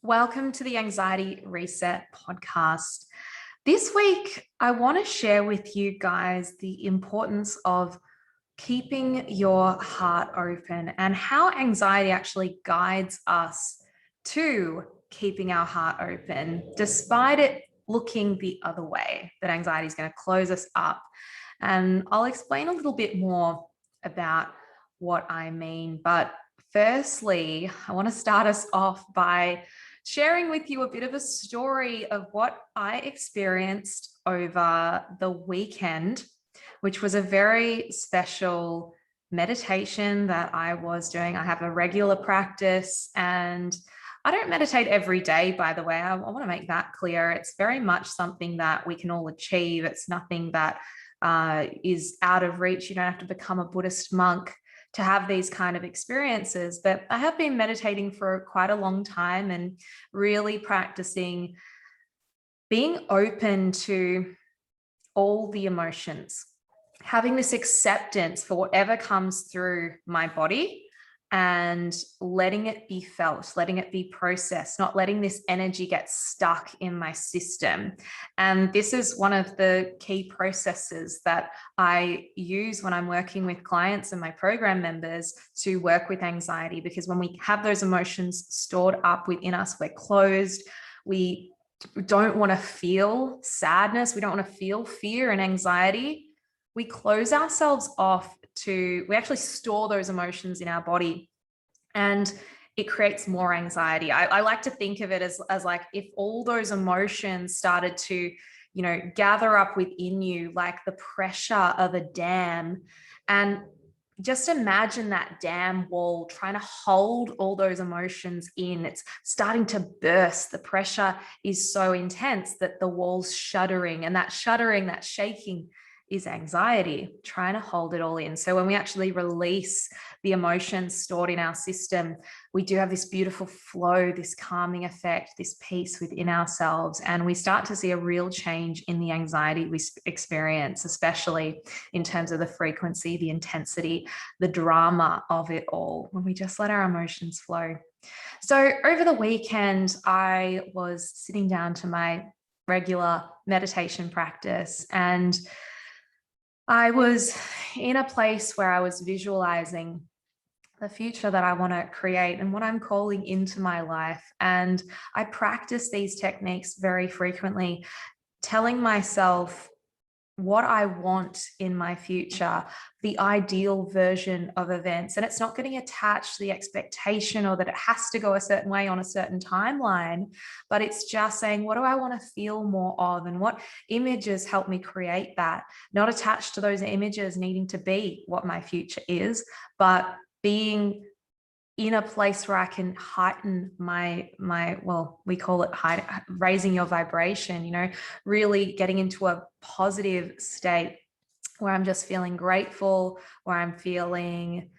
Welcome to the Anxiety Reset podcast. This week, I want to share with you guys the importance of keeping your heart open and how anxiety actually guides us to keeping our heart open, despite it looking the other way, that anxiety is going to close us up. And I'll explain a little bit more about what I mean. But firstly, I want to start us off by sharing with you a bit of a story of what I experienced over the weekend, which was a very special meditation that I was doing. I have a regular practice and I don't meditate every day, by the way. I want to make that clear. It's very much something that we can all achieve. It's nothing that is out of reach. You don't have to become a Buddhist monk to have these kind of experiences. But I have been meditating for quite a long time and really practicing being open to all the emotions, having this acceptance for whatever comes through my body and letting it be felt, letting it be processed, not letting this energy get stuck in my system. And this is one of the key processes that I use when I'm working with clients and my program members to work with anxiety, because when we have those emotions stored up within us, we're closed. We don't want to feel sadness. We don't want to feel fear and anxiety. We close ourselves off we actually store those emotions in our body, and it creates more anxiety. I like to think of it as like if all those emotions started to, gather up within you like the pressure of a dam, and just imagine that dam wall trying to hold all those emotions in. It's starting to burst. The pressure is so intense that the wall's shuddering, and that shuddering, that shaking is anxiety, trying to hold it all in. So when we actually release the emotions stored in our system, we do have this beautiful flow, this calming effect, this peace within ourselves. And we start to see a real change in the anxiety we experience, especially in terms of the frequency, the intensity, the drama of it all, when we just let our emotions flow. So over the weekend, I was sitting down to my regular meditation practice, and I was in a place where I was visualizing the future that I want to create and what I'm calling into my life. And I practice these techniques very frequently, telling myself what I want in my future, the ideal version of events. And it's not getting attached to the expectation or that it has to go a certain way on a certain timeline, but it's just saying, what do I want to feel more of? And what images help me create that? Not attached to those images needing to be what my future is, but being in a place where I can heighten my we call it raising your vibration, really getting into a positive state where I'm just feeling grateful, where I'm feeling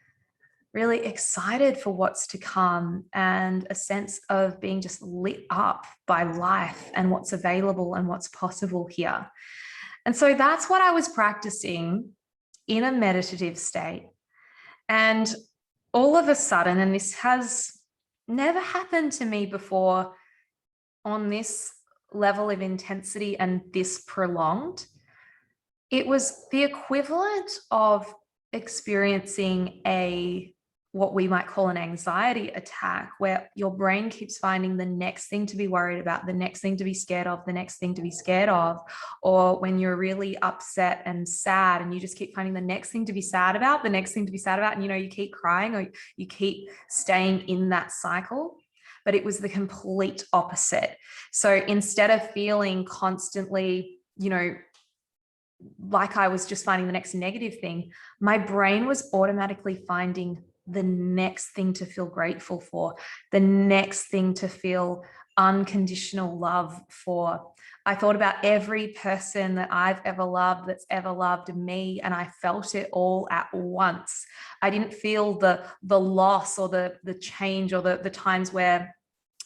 really excited for what's to come, and a sense of being just lit up by life and what's available and what's possible here. And so that's what I was practicing in a meditative state. And all of a sudden, and this has never happened to me before on this level of intensity and this prolonged, it was the equivalent of experiencing what we might call an anxiety attack, where your brain keeps finding the next thing to be worried about, the next thing to be scared of, the next thing to be scared of. Or when you're really upset and sad and you just keep finding the next thing to be sad about, the next thing to be sad about, and you keep crying or you keep staying in that cycle. But it was the complete opposite. So instead of feeling constantly, like I was just finding the next negative thing, my brain was automatically finding the next thing to feel grateful for, the next thing to feel unconditional love for. I thought about every person that I've ever loved, that's ever loved me, and I felt it all at once. I didn't feel the loss or the change or the times where,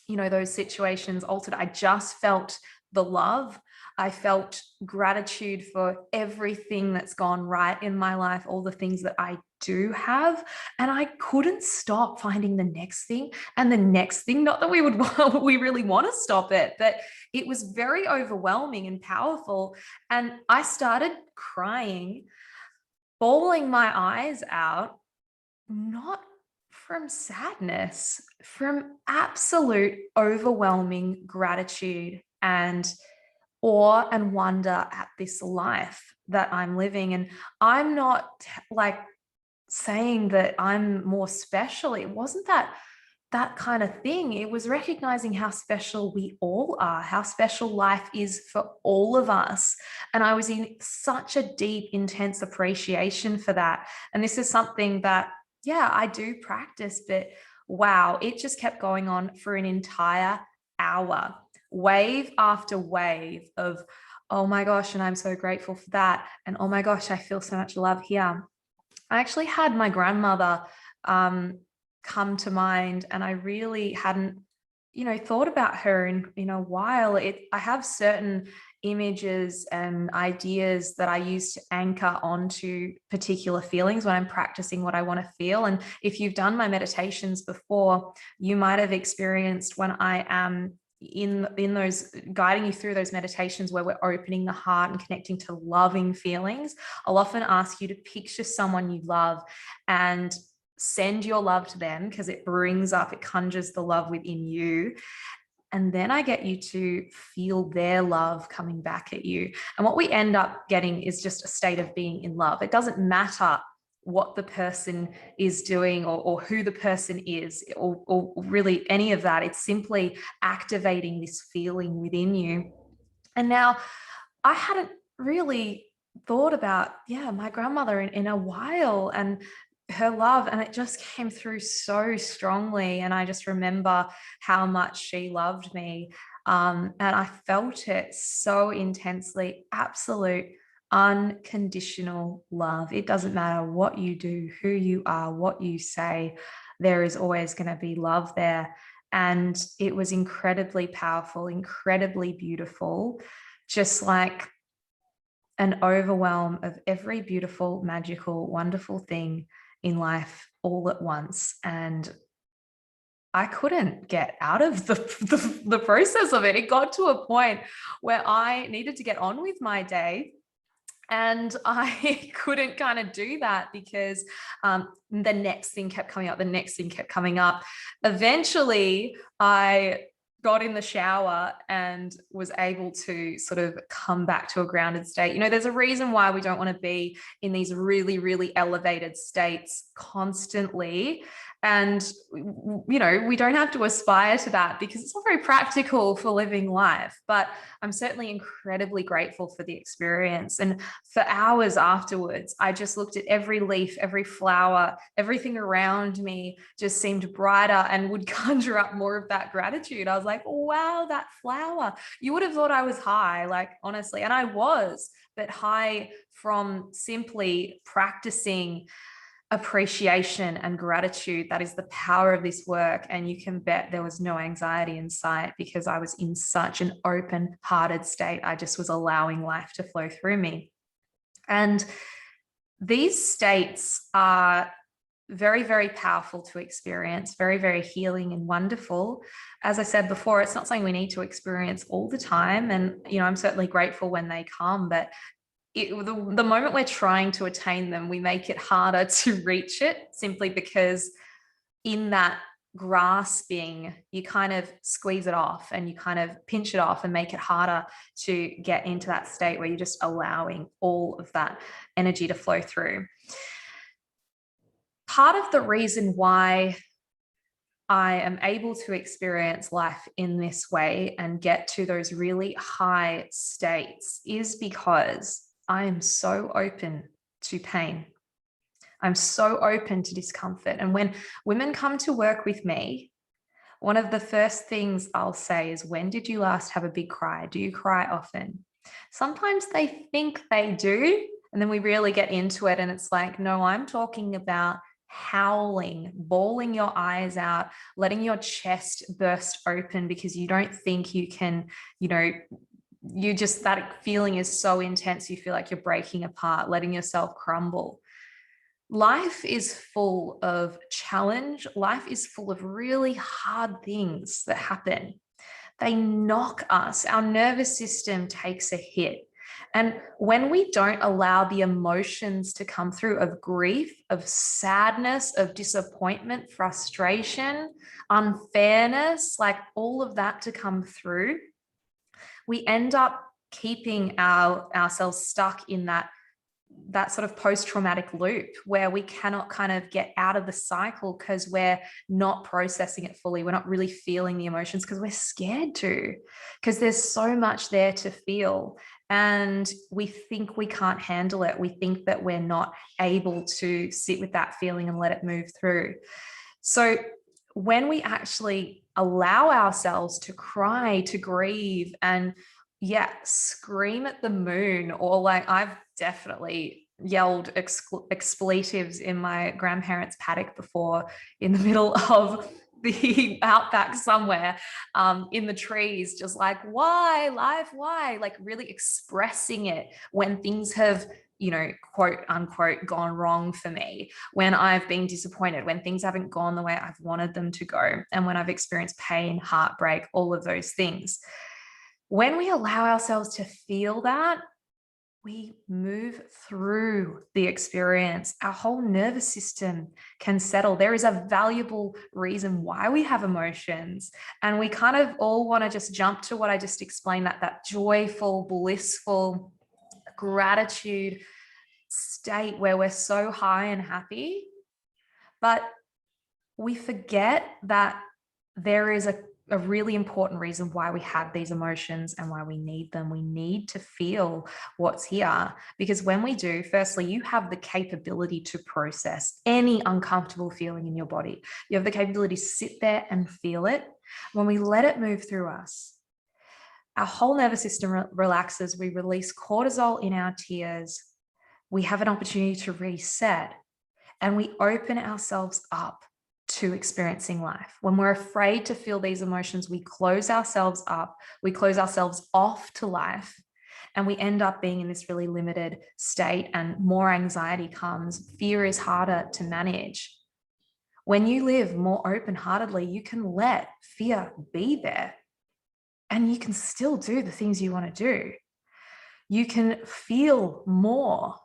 those situations altered. I just felt the love. I felt gratitude for everything that's gone right in my life, all the things that I do have. And I couldn't stop finding the next thing and the next thing. Not that we really want to stop it, but it was very overwhelming and powerful. And I started crying, bawling my eyes out, not from sadness, from absolute overwhelming gratitude and awe and wonder at this life that I'm living. And I'm not like saying that I'm more special. It wasn't that kind of thing. It was recognizing how special we all are, how special life is for all of us. And I was in such a deep, intense appreciation for that. And this is something that, yeah, I do practice, but wow, it just kept going on for an entire hour, wave after wave of, oh my gosh, and I'm so grateful for that. And oh my gosh, I feel so much love here. I actually had my grandmother come to mind, and I really hadn't, thought about her in a while. I have certain images and ideas that I use to anchor onto particular feelings when I'm practicing what I want to feel. And if you've done my meditations before, you might have experienced when I am in those, guiding you through those meditations where we're opening the heart and connecting to loving feelings. I'll often ask you to picture someone you love and send your love to them, because it conjures the love within you. And then I get you to feel their love coming back at you. And what we end up getting is just a state of being in love. It doesn't matter what the person is doing or who the person is, or really any of that. It's simply activating this feeling within you. And now I hadn't really thought about, my grandmother in a while, and her love, and it just came through so strongly. And I just remember how much she loved me. And I felt it so intensely. Absolute unconditional love. It doesn't matter what you do, who you are, what you say, there is always going to be love there. And it was incredibly powerful, incredibly beautiful, just like an overwhelm of every beautiful, magical, wonderful thing in life all at once. And I couldn't get out of the process of it. It got to a point where I needed to get on with my day. And I couldn't kind of do that because the next thing kept coming up. The next thing kept coming up. Eventually, I got in the shower and was able to sort of come back to a grounded state. There's a reason why we don't want to be in these really, really elevated states constantly. And, we don't have to aspire to that because it's not very practical for living life. But I'm certainly incredibly grateful for the experience. And for hours afterwards, I just looked at every leaf, every flower, everything around me just seemed brighter and would conjure up more of that gratitude. I was like, wow, that flower. You would have thought I was high, like honestly. And I was, but high from simply practicing appreciation and gratitude. That is the power of this work. And you can bet there was no anxiety in sight because I was in such an open-hearted state. I just was allowing life to flow through me. And these states are very, very powerful to experience, very, very healing and wonderful. As I said before, it's not something we need to experience all the time. And, I'm certainly grateful when they come, but the moment we're trying to attain them, we make it harder to reach it simply because in that grasping, you kind of squeeze it off and you kind of pinch it off and make it harder to get into that state where you're just allowing all of that energy to flow through. Part of the reason why I am able to experience life in this way and get to those really high states is because I am so open to pain. I'm so open to discomfort. And when women come to work with me, one of the first things I'll say is, when did you last have a big cry? Do you cry often? Sometimes they think they do, and then we really get into it. And it's like, no, I'm talking about howling, bawling your eyes out, letting your chest burst open because you don't think you can, that feeling is so intense. You feel like you're breaking apart, letting yourself crumble. Life is full of challenge. Life is full of really hard things that happen. They knock us. Our nervous system takes a hit. And when we don't allow the emotions to come through of grief, of sadness, of disappointment, frustration, unfairness, like all of that to come through, we end up keeping ourselves stuck in that sort of post-traumatic loop where we cannot kind of get out of the cycle because we're not processing it fully. We're not really feeling the emotions because we're scared to, because there's so much there to feel. And we think we can't handle it. We think that we're not able to sit with that feeling and let it move through. So when we actually allow ourselves to cry, to grieve, and scream at the moon, or like I've definitely yelled expletives in my grandparents' paddock before in the middle of the outback somewhere, in the trees, just like, why, life, why? Like really expressing it when things have, quote unquote, gone wrong for me, when I've been disappointed, when things haven't gone the way I've wanted them to go, and when I've experienced pain, heartbreak, all of those things. When we allow ourselves to feel that, we move through the experience. Our whole nervous system can settle. There is a valuable reason why we have emotions. And we kind of all want to just jump to what I just explained, that joyful, blissful, gratitude state where we're so high and happy. But we forget that there is a really important reason why we have these emotions and why we need them. We need to feel what's here, because when we do, firstly, you have the capability to process any uncomfortable feeling in your body. You have the capability to sit there and feel it. When we let it move through us, our whole nervous system relaxes. We release cortisol in our tears. We have an opportunity to reset, and we open ourselves up to experiencing life. When we're afraid to feel these emotions, we close ourselves up, we close ourselves off to life, and we end up being in this really limited state, and more anxiety comes. Fear is harder to manage. When you live more open-heartedly, you can let fear be there, and you can still do the things you want to do. You can feel more.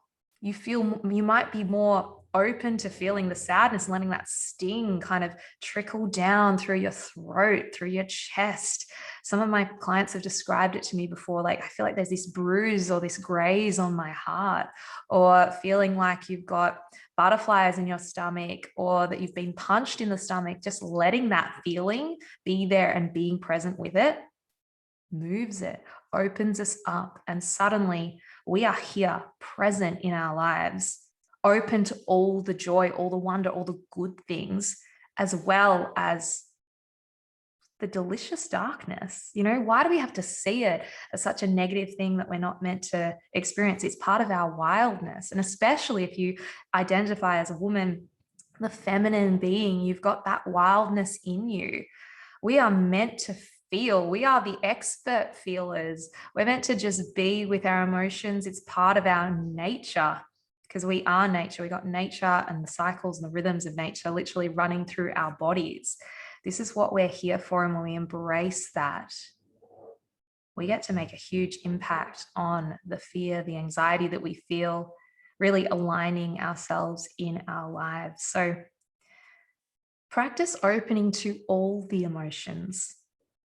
You might be more open to feeling the sadness, letting that sting kind of trickle down through your throat, through your chest. Some of my clients have described it to me before, like, I feel like there's this bruise or this graze on my heart, or feeling like you've got butterflies in your stomach, or that you've been punched in the stomach. Just letting that feeling be there and being present with it moves it, opens us up, and suddenly we are here, present in our lives, open to all the joy, all the wonder, all the good things, as well as the delicious darkness. Why do we have to see it as such a negative thing that we're not meant to experience? It's part of our wildness. And especially if you identify as a woman, the feminine being, you've got that wildness in you. We are meant to feel. We are the expert feelers. We're meant to just be with our emotions. It's part of our nature, because we are nature. We got nature and the cycles and the rhythms of nature literally running through our bodies. This is what we're here for. And when we embrace that, we get to make a huge impact on the fear, the anxiety that we feel, really aligning ourselves in our lives. So practice opening to all the emotions.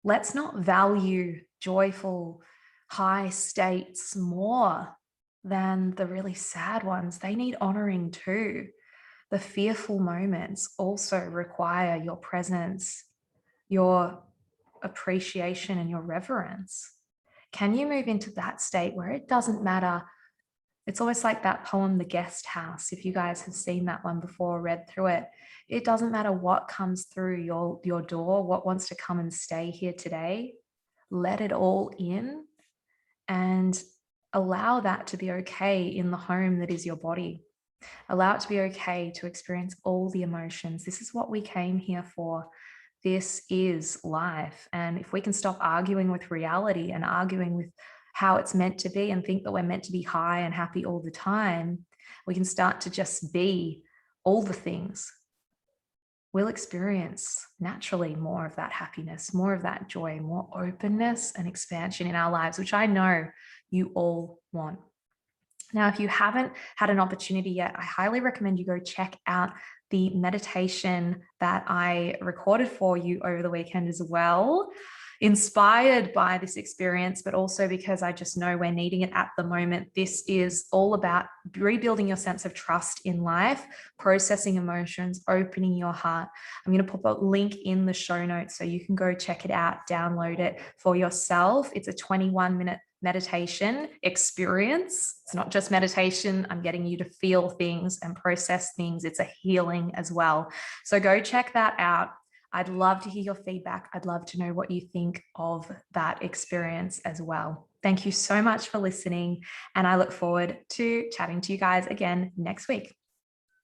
Let's not value joyful, high states more than the really sad ones. They need honoring too. The fearful moments also require your presence, your appreciation, and your reverence. Can you move into that state where it doesn't matter? It's almost like that poem, The Guest House. If you guys have seen that one before, read through it, it doesn't matter what comes through your door, what wants to come and stay here today. Let it all in and allow that to be okay in the home that is your body. Allow it to be okay to experience all the emotions. This is what we came here for. This is life. And if we can stop arguing with reality and arguing with how it's meant to be, and think that we're meant to be high and happy all the time, we can start to just be all the things, we'll experience naturally more of that happiness, more of that joy, more openness and expansion in our lives, which I know you all want. Now, if you haven't had an opportunity yet, I highly recommend you go check out the meditation that I recorded for you over the weekend as well, inspired by this experience, but also because I just know we're needing it at the moment. This is all about rebuilding your sense of trust in life, processing emotions, opening your heart. I'm going to put a link in the show notes so you can go check it out, download it for yourself. It's a 21-minute meditation experience. It's not just meditation. I'm getting you to feel things and process things. It's a healing as well. So go check that out. I'd love to hear your feedback. I'd love to know what you think of that experience as well. Thank you so much for listening, and I look forward to chatting to you guys again next week.